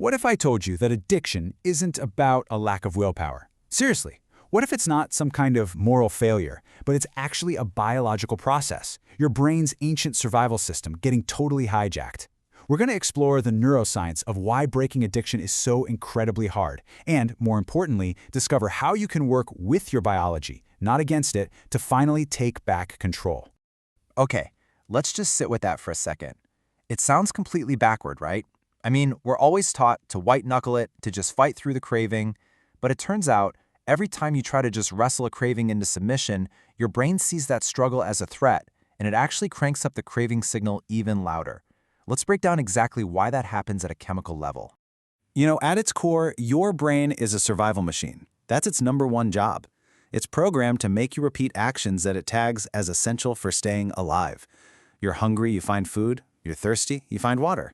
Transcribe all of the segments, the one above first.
What if I told you that addiction isn't about a lack of willpower? Seriously, what if it's not some kind of moral failure, but it's actually a biological process, your brain's ancient survival system getting totally hijacked? We're going to explore the neuroscience of why breaking addiction is so incredibly hard, and, more importantly, discover how you can work with your biology, not against it, to finally take back control. Okay, let's just sit with that for a second. It sounds completely backward, right? I mean, we're always taught to white-knuckle it, to just fight through the craving, but it turns out, every time you try to just wrestle a craving into submission, your brain sees that struggle as a threat, and it actually cranks up the craving signal even louder. Let's break down exactly why that happens at a chemical level. At its core, your brain is a survival machine. That's its #1 job. It's programmed to make you repeat actions that it tags as essential for staying alive. You're hungry, you find food. You're thirsty, you find water.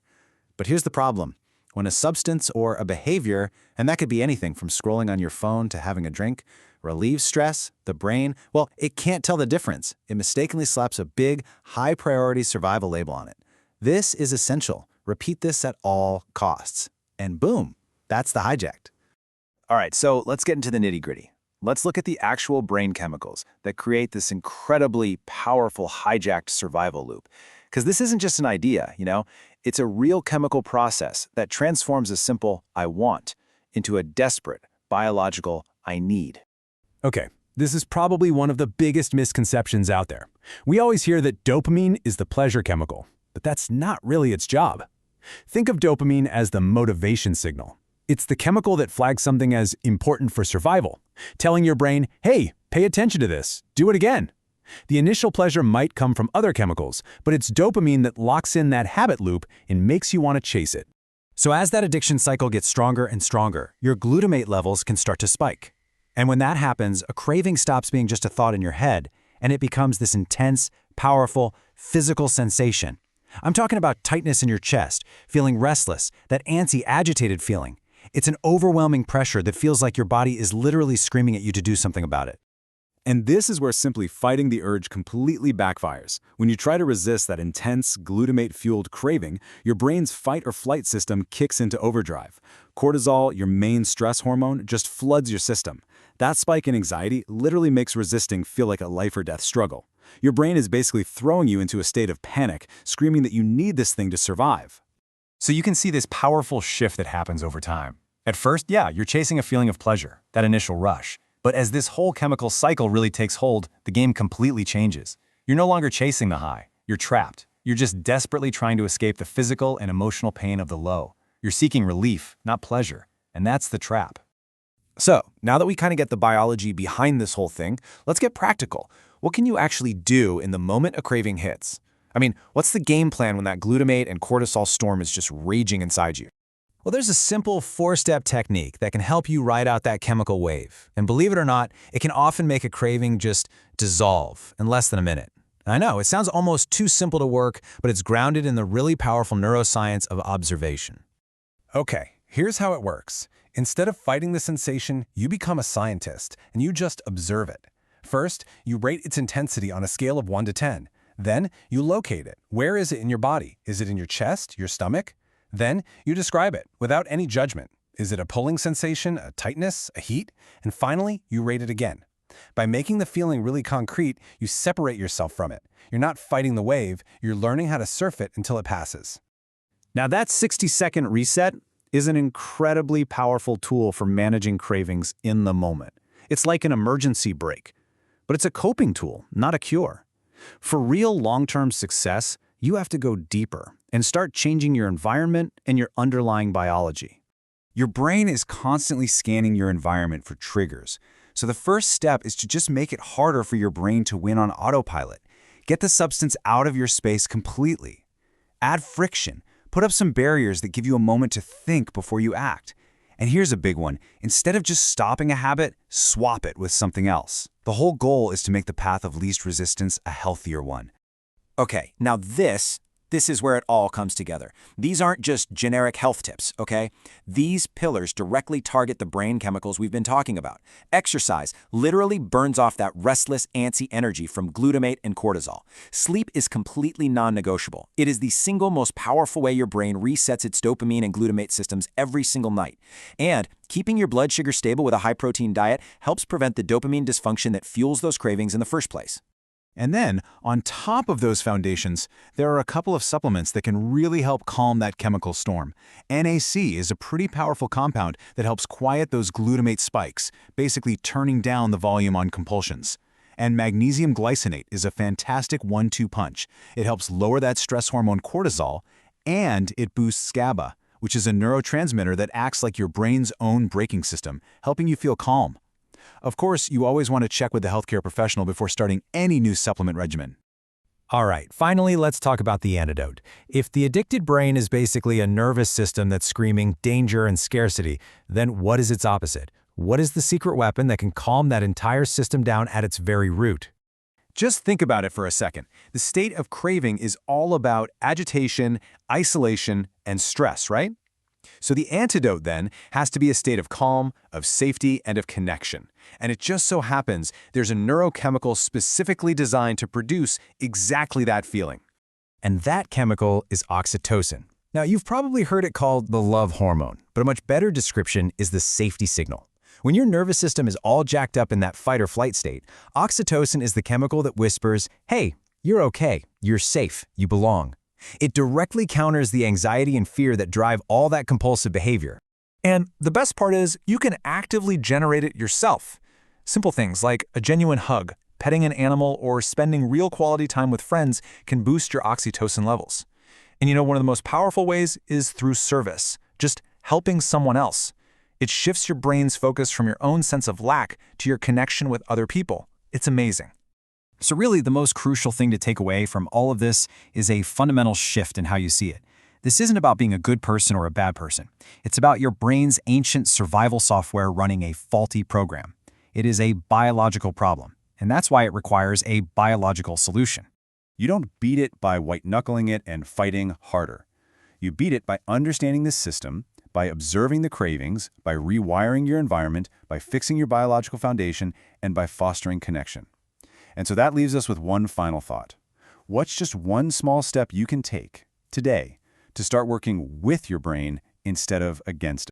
But here's the problem. When a substance or a behavior, and that could be anything from scrolling on your phone to having a drink, relieves stress, the brain, well, it can't tell the difference. It mistakenly slaps a big, high-priority survival label on it. This is essential. Repeat this at all costs. And boom, that's the hijacked. All right, so let's get into the nitty-gritty. Let's look at the actual brain chemicals that create this incredibly powerful hijacked survival loop. Because this isn't just an idea, It's a real chemical process that transforms a simple "I want" into a desperate biological "I need." Okay, this is probably one of the biggest misconceptions out there. We always hear that dopamine is the pleasure chemical, but that's not really its job. Think of dopamine as the motivation signal. It's the chemical that flags something as important for survival, telling your brain, hey, pay attention to this, do it again. The initial pleasure might come from other chemicals, but it's dopamine that locks in that habit loop and makes you want to chase it. So as that addiction cycle gets stronger and stronger, your glutamate levels can start to spike. And when that happens, a craving stops being just a thought in your head, and it becomes this intense, powerful, physical sensation. I'm talking about tightness in your chest, feeling restless, that antsy, agitated feeling. It's an overwhelming pressure that feels like your body is literally screaming at you to do something about it. And this is where simply fighting the urge completely backfires. When you try to resist that intense, glutamate-fueled craving, your brain's fight-or-flight system kicks into overdrive. Cortisol, your main stress hormone, just floods your system. That spike in anxiety literally makes resisting feel like a life-or-death struggle. Your brain is basically throwing you into a state of panic, screaming that you need this thing to survive. So you can see this powerful shift that happens over time. At first, yeah, you're chasing a feeling of pleasure, that initial rush. But as this whole chemical cycle really takes hold, the game completely changes. You're no longer chasing the high. You're trapped. You're just desperately trying to escape the physical and emotional pain of the low. You're seeking relief, not pleasure. And that's the trap. So, now that we kind of get the biology behind this whole thing, let's get practical. What can you actually do in the moment a craving hits? I mean, what's the game plan when that glutamate and cortisol storm is just raging inside you? Well, there's a simple 4-step technique that can help you ride out that chemical wave. And believe it or not, it can often make a craving just dissolve in less than a minute. I know, it sounds almost too simple to work, but it's grounded in the really powerful neuroscience of observation. Okay, here's how it works. Instead of fighting the sensation, you become a scientist, and you just observe it. First, you rate its intensity on a scale of 1 to 10. Then, you locate it. Where is it in your body? Is it in your chest, your stomach? Then, you describe it without any judgment. Is it a pulling sensation, a tightness, a heat? And finally, you rate it again. By making the feeling really concrete, you separate yourself from it. You're not fighting the wave, you're learning how to surf it until it passes. Now that 60-second reset is an incredibly powerful tool for managing cravings in the moment. It's like an emergency brake. But it's a coping tool, not a cure. For real long-term success, you have to go deeper and start changing your environment and your underlying biology. Your brain is constantly scanning your environment for triggers. So the first step is to just make it harder for your brain to win on autopilot. Get the substance out of your space completely. Add friction. Put up some barriers that give you a moment to think before you act. And here's a big one. Instead of just stopping a habit, swap it with something else. The whole goal is to make the path of least resistance a healthier one. Okay, now this This is where it all comes together. These aren't just generic health tips, okay? These pillars directly target the brain chemicals we've been talking about. Exercise literally burns off that restless, antsy energy from glutamate and cortisol. Sleep is completely non-negotiable. It is the single most powerful way your brain resets its dopamine and glutamate systems every single night. And keeping your blood sugar stable with a high-protein diet helps prevent the dopamine dysfunction that fuels those cravings in the first place. And then, on top of those foundations, there are a couple of supplements that can really help calm that chemical storm. NAC is a pretty powerful compound that helps quiet those glutamate spikes, basically turning down the volume on compulsions. And magnesium glycinate is a fantastic 1-2 punch. It helps lower that stress hormone cortisol, and it boosts GABA, which is a neurotransmitter that acts like your brain's own braking system, helping you feel calm. Of course, you always want to check with the healthcare professional before starting any new supplement regimen. All right, finally, let's talk about the antidote. If the addicted brain is basically a nervous system that's screaming danger and scarcity, then what is its opposite? What is the secret weapon that can calm that entire system down at its very root? Just think about it for a second. The state of craving is all about agitation, isolation, and stress, right? So the antidote, then, has to be a state of calm, of safety, and of connection. And it just so happens there's a neurochemical specifically designed to produce exactly that feeling. And that chemical is oxytocin. Now, you've probably heard it called the love hormone, but a much better description is the safety signal. When your nervous system is all jacked up in that fight or flight state, oxytocin is the chemical that whispers, "Hey, you're okay, you're safe, you belong." It directly counters the anxiety and fear that drive all that compulsive behavior. And the best part is, you can actively generate it yourself. Simple things like a genuine hug, petting an animal, or spending real quality time with friends can boost your oxytocin levels. And one of the most powerful ways is through service, just helping someone else. It shifts your brain's focus from your own sense of lack to your connection with other people. It's amazing. So really, the most crucial thing to take away from all of this is a fundamental shift in how you see it. This isn't about being a good person or a bad person. It's about your brain's ancient survival software running a faulty program. It is a biological problem, and that's why it requires a biological solution. You don't beat it by white-knuckling it and fighting harder. You beat it by understanding the system, by observing the cravings, by rewiring your environment, by fixing your biological foundation, and by fostering connection. And so that leaves us with one final thought. What's just one small step you can take today to start working with your brain instead of against it?